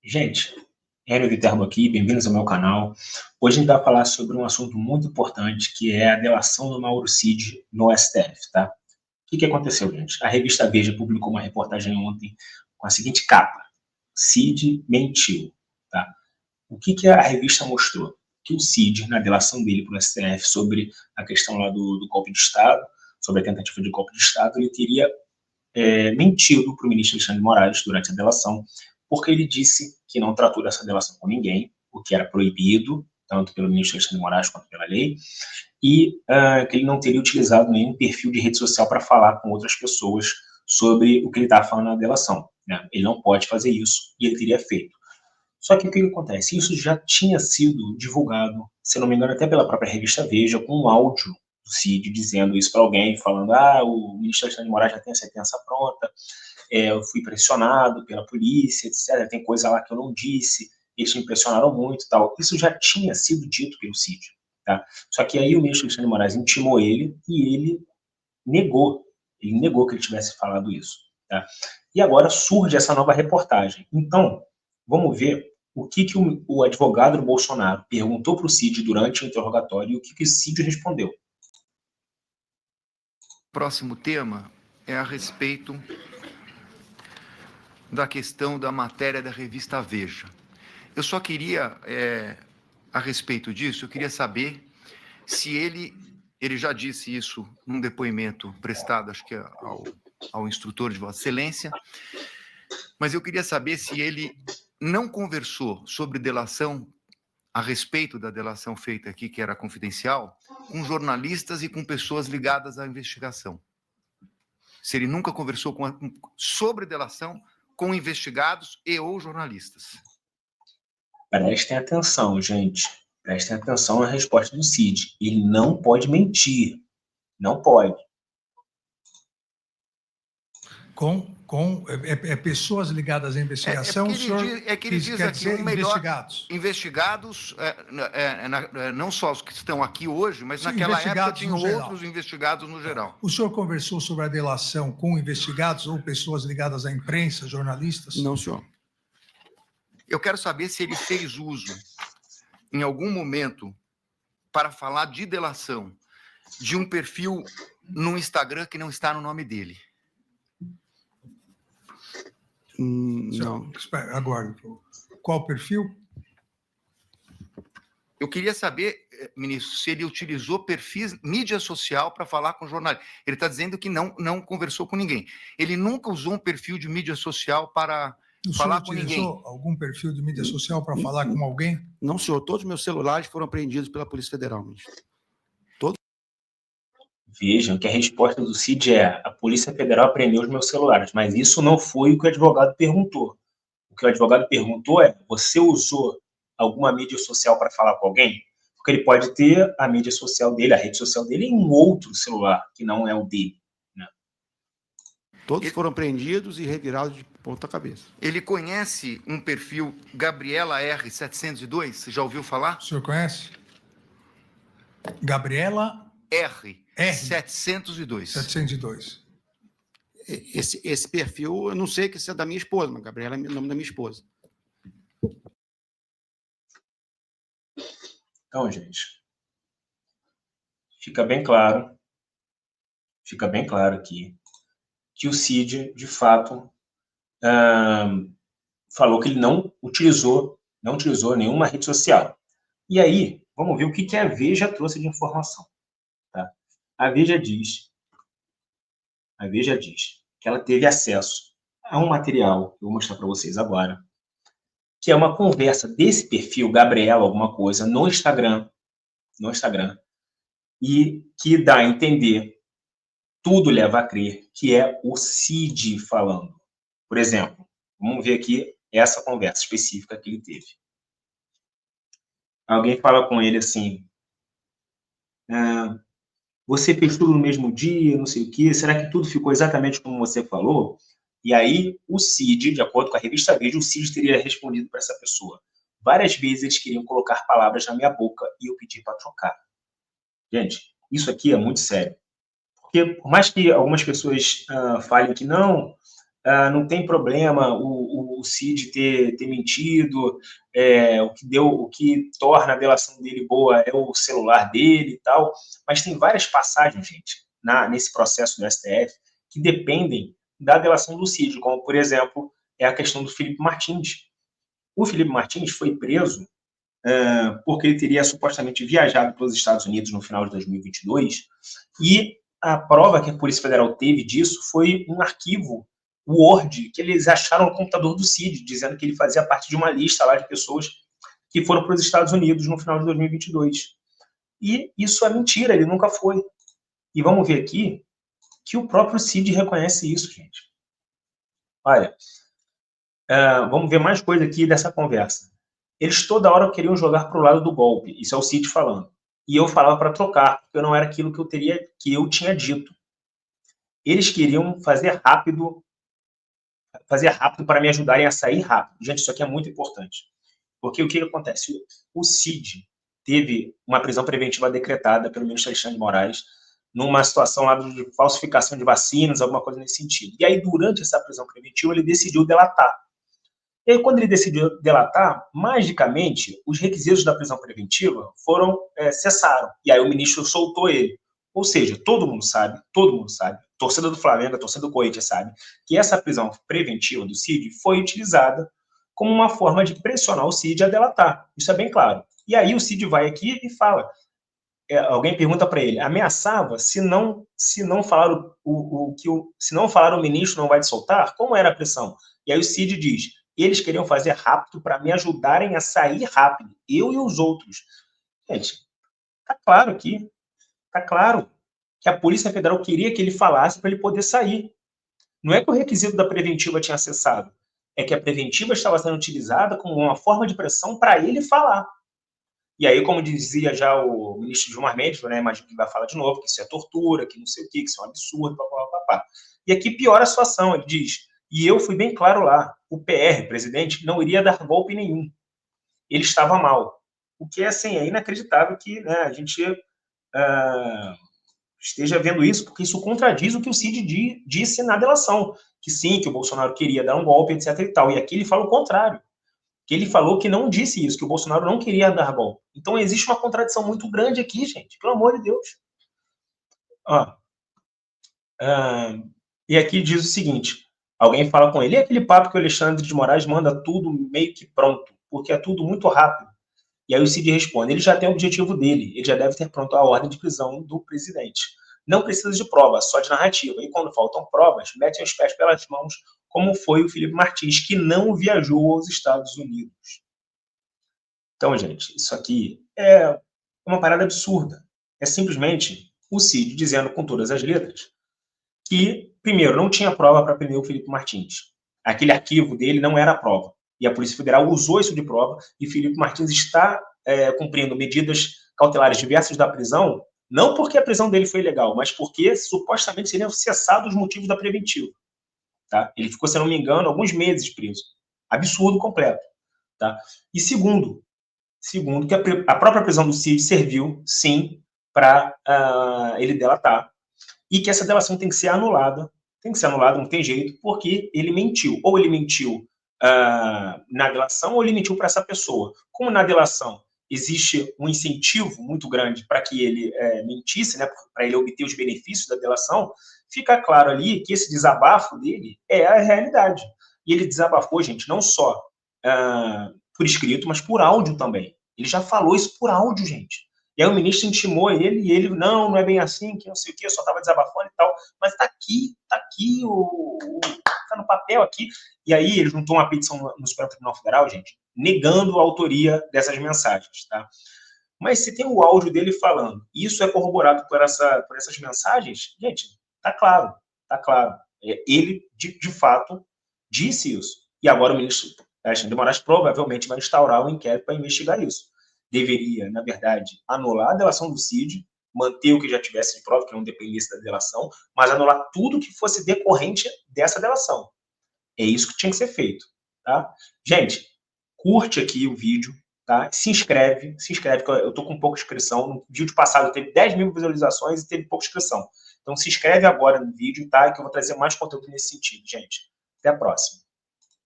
Gente, Hélio Viterbo aqui, bem-vindos ao meu canal. Hoje a gente vai falar sobre um assunto muito importante, que é a delação do Mauro Cid no STF, tá? O que aconteceu, gente? A revista Veja publicou uma reportagem ontem com a seguinte capa: Cid mentiu, tá? O que a revista mostrou? Que o Cid, na delação dele para o STF sobre a questão lá do golpe de Estado, sobre a tentativa de golpe de Estado, ele teria mentido para o ministro Alexandre de Moraes durante a delação, porque ele disse que não tratou dessa delação com ninguém, o que era proibido, tanto pelo ministro Alexandre de Moraes quanto pela lei, e que ele não teria utilizado nenhum perfil de rede social para falar com outras pessoas sobre o que ele estava falando na delação, né? Ele não pode fazer isso, e ele teria feito. Só que o que acontece? Isso já tinha sido divulgado, se não me engano, até pela própria revista Veja, com um áudio do Cid dizendo isso para alguém, falando: o ministro Alexandre de Moraes já tem a sentença pronta, eu fui pressionado pela polícia, etc. Tem coisa lá que eu não disse, eles me impressionaram muito e tal. Isso já tinha sido dito pelo Cid, tá? Só que aí o ministro Alexandre de Moraes intimou ele e ele negou que ele tivesse falado isso, tá? E agora surge essa nova reportagem. Então, vamos ver o que o advogado do Bolsonaro perguntou para o Cid durante o interrogatório e o que o Cid respondeu. Próximo tema é a respeito da questão da matéria da revista Veja. Eu só queria, a respeito disso, eu queria saber se ele já disse isso num depoimento prestado, acho que ao instrutor de Vossa Excelência, mas eu queria saber se ele não conversou sobre delação, a respeito da delação feita aqui, que era confidencial, com jornalistas e com pessoas ligadas à investigação. Se ele nunca conversou sobre delação com investigados e ou jornalistas. Prestem atenção, gente. Prestem atenção na resposta do Cid. Ele não pode mentir. Não pode. Pessoas ligadas à investigação, ele diz aqui o melhor, investigados, não só os que estão aqui hoje, mas naquela época tinham outros investigados no geral. O senhor conversou sobre a delação com investigados ou pessoas ligadas à imprensa, jornalistas? Não, senhor. Eu quero saber se ele fez uso, em algum momento, para falar de delação, de um perfil no Instagram que não está no nome dele. Não. Aguarde. Qual perfil? Eu queria saber, ministro, se ele utilizou perfis, mídia social para falar com jornalistas. Ele está dizendo que não conversou com ninguém. Ele nunca usou um perfil de mídia social para falar com ninguém. O senhor utilizou algum perfil de mídia social para falar com alguém? Não, senhor. Todos os meus celulares foram apreendidos pela Polícia Federal, ministro. Todos. Vejam que a resposta do Cid é: a Polícia Federal apreendeu os meus celulares, mas isso não foi o que o advogado perguntou. O que o advogado perguntou é: você usou alguma mídia social para falar com alguém? Porque ele pode ter a mídia social dele, a rede social dele, em outro celular, que não é o dele, né? Todos foram apreendidos e revirados de ponta cabeça. Ele conhece um perfil Gabriela R702? Você já ouviu falar? O senhor conhece? Gabriela R702. 702. Esse perfil, eu não sei que isso é da minha esposa, mas Gabriela é o nome da minha esposa. Então, gente, fica bem claro aqui que o Cid, de fato, falou que ele não utilizou nenhuma rede social. E aí, vamos ver o que a Veja trouxe de informação, tá? A Veja diz que ela teve acesso a um material, que eu vou mostrar para vocês agora, que é uma conversa desse perfil, Gabriela alguma coisa, no Instagram, e que dá a entender, tudo leva a crer, que é o Cid falando. Por exemplo, vamos ver aqui essa conversa específica que ele teve. Alguém fala com ele assim: você fez tudo no mesmo dia, não sei o quê, será que tudo ficou exatamente como você falou? E aí o Cid, de acordo com a revista Veja, o Cid teria respondido para essa pessoa: várias vezes eles queriam colocar palavras na minha boca e eu pedi para trocar. Gente, isso aqui é muito sério. Porque por mais que algumas pessoas falem que não tem problema, o o Cid ter mentido, o que torna a delação dele boa é o celular dele e tal, mas tem várias passagens, gente, nesse processo do STF, que dependem da delação do Cid, como, por exemplo, é a questão do Felipe Martins. O Felipe Martins foi preso porque ele teria supostamente viajado pelos Estados Unidos no final de 2022, e a prova que a Polícia Federal teve disso foi um arquivo Word que eles acharam no computador do Cid, dizendo que ele fazia parte de uma lista lá de pessoas que foram para os Estados Unidos no final de 2022. E isso é mentira, ele nunca foi. E vamos ver aqui que o próprio Cid reconhece isso, gente. Olha, vamos ver mais coisa aqui dessa conversa. Eles toda hora queriam jogar para o lado do golpe, isso é o Cid falando. E eu falava para trocar, porque não era aquilo que eu tinha dito. Eles queriam fazer rápido para me ajudarem a sair rápido. Gente, isso aqui é muito importante. Porque o que acontece? O Cid teve uma prisão preventiva decretada pelo ministro Alexandre de Moraes, numa situação lá de falsificação de vacinas, alguma coisa nesse sentido. E aí, durante essa prisão preventiva, ele decidiu delatar. E aí, quando ele decidiu delatar, magicamente, os requisitos da prisão preventiva cessaram. E aí o ministro soltou ele. Ou seja, todo mundo sabe, torcida do Flamengo, torcida do Corinthians sabe, que essa prisão preventiva do Cid foi utilizada como uma forma de pressionar o Cid a delatar. Isso é bem claro. E aí o Cid vai aqui e fala, alguém pergunta para ele, ameaçava, se não falar se não falar o ministro não vai te soltar? Como era a pressão? E aí o Cid diz, eles queriam fazer rápido para me ajudarem a sair rápido, eu e os outros. Gente, tá claro aqui, tá claro que a Polícia Federal queria que ele falasse para ele poder sair. Não é que o requisito da preventiva tinha cessado, é que a preventiva estava sendo utilizada como uma forma de pressão para ele falar. E aí, como dizia já o ministro Gilmar Mendes, né, imagino que vai falar de novo, que isso é tortura, que não sei o quê, que isso é um absurdo, papapá. E aqui piora a situação, ele diz, e eu fui bem claro lá, o PR, presidente, não iria dar golpe nenhum. Ele estava mal. O que, assim, é inacreditável que, né, a gente esteja vendo isso, porque isso contradiz o que o Cid disse na delação, que sim, que o Bolsonaro queria dar um golpe, etc. e tal. E aqui ele fala o contrário, que ele falou que não disse isso, que o Bolsonaro não queria dar golpe. Então existe uma contradição muito grande aqui, gente, pelo amor de Deus. E aqui diz o seguinte, alguém fala com ele, e aquele papo que o Alexandre de Moraes manda tudo meio que pronto, porque é tudo muito rápido. E aí o Cid responde, ele já tem o objetivo dele, ele já deve ter pronto a ordem de prisão do presidente. Não precisa de prova, só de narrativa. E quando faltam provas, metem os pés pelas mãos, como foi o Felipe Martins, que não viajou aos Estados Unidos. Então, gente, isso aqui é uma parada absurda. É simplesmente o Cid dizendo com todas as letras que, primeiro, não tinha prova para prender o Felipe Martins. Aquele arquivo dele não era prova. E a Polícia Federal usou isso de prova e Felipe Martins está cumprindo medidas cautelares diversas da prisão, não porque a prisão dele foi ilegal, mas porque supostamente seriam cessados os motivos da preventiva. Tá? Ele ficou, se não me engano, alguns meses preso. Absurdo completo. Tá? E segundo, que a própria prisão do Cid serviu, sim, para ele delatar. E que essa delação tem que ser anulada, não tem jeito, porque ele mentiu. Ou ele mentiu na delação, ou ele mentiu para essa pessoa. Como na delação existe um incentivo muito grande para que ele mentisse, né, para ele obter os benefícios da delação, fica claro ali que esse desabafo dele é a realidade. E ele desabafou, gente, não só por escrito, mas por áudio também. Ele já falou isso por áudio, gente. E aí o ministro intimou ele, e ele, não é bem assim, que não sei o quê, eu só estava desabafando e tal. Mas tá aqui, tá no papel aqui. E aí ele juntou uma petição no Supremo Tribunal Federal, gente, negando a autoria dessas mensagens, tá? Mas se tem o áudio dele falando, isso é corroborado por essas mensagens, gente, tá claro. Ele, de fato, disse isso. E agora o ministro Alexandre de Moraes provavelmente vai instaurar um inquérito para investigar isso. Deveria, na verdade, anular a delação do Cid, manter o que já tivesse de prova, que não dependesse da delação, mas anular tudo que fosse decorrente dessa delação. É isso que tinha que ser feito, tá? Gente, curte aqui o vídeo, tá? Se inscreve, que eu tô com pouca inscrição. No vídeo passado teve 10 mil visualizações e teve pouca inscrição. Então se inscreve agora no vídeo, tá? Que eu vou trazer mais conteúdo nesse sentido, gente. Até a próxima.